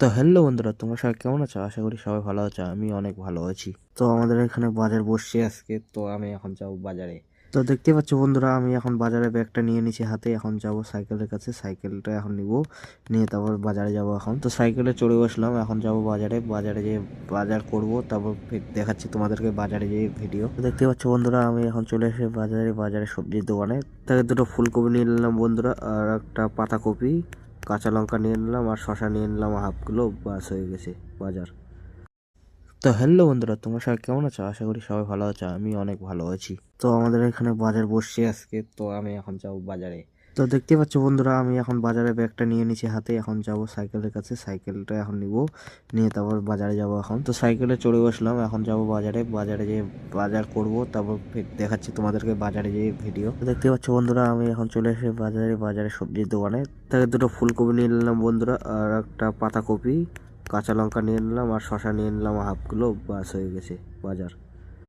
তো হ্যালো বন্ধুরা, তোমরা সবাই কেমন আছো? আশা করি সবাই ভালো আছো। আমি অনেক ভালো আছি। তো আমাদের এখানে বাজার বসছে আজকে, তো আমি এখন যাব বাজারে। তো দেখতে পাচ্ছ বন্ধুরা, আমি এখন বাজারে ব্যাগটা নিয়ে নিছি হাতে। এখন যাব সাইকেলের কাছে, সাইকেলটা এখন নিব, নিয়ে তারপর বাজারে যাব। এখন তো সাইকেলে চড়ে বসলাম, এখন যাব বাজারে। বাজারে যেয়ে বাজার করব, তারপর দেখাচ্ছি তোমাদেরকে বাজারে যেয়ে ভিডিও। তো দেখতে পাচ্ছ বন্ধুরা, আমি এখন চলে এসে বাজারে সবজির দোকানে। তাকে দুটো ফুলকপি নিয়ে নিলাম বন্ধুরা, আর একটা পাতাকপি, কাঁচা লঙ্কা নিয়ে নিলাম, আর শশা নিয়ে নিলাম হাফ কিলো। বাস হয়ে গেছে বাজার। তো হ্যালো বন্ধুরা, তোমরা সবাই কেমন আছো? আশা করি সবাই ভালো আছো। আমি অনেক ভালো আছি। তো আমাদের এখানে বাজার বসছে আজকে, তো আমি এখন যাব বাজারে। তো দেখতে পাচ্ছ বন্ধুরা, আমি এখন বাজারে ব্যাগটা নিয়ে নিছি হাতে। এখন যাব সাইকেলের কাছে, সাইকেলটা এখন নিব, নিয়ে তারপর বাজারে যাব। এখন তো সাইকেলে চড়ে বসলাম, এখন যাব বাজারে। বাজারে যেয়ে বাজার করব, তারপর দেখাচ্ছি তোমাদেরকে বাজারে যেয়ে ভিডিও। তো দেখতে পাচ্ছ বন্ধুরা, আমি এখন চলে এসে বাজারে সবজির দোকানে। তাকে দুটো ফুলকপি নিয়ে নিলাম বন্ধুরা, আর একটা পাতাকপি, কাঁচা লঙ্কা নিয়ে নিলাম, আর শশা নিয়ে নিলাম হাফ কিলো। বাস হয়ে গেছে বাজার।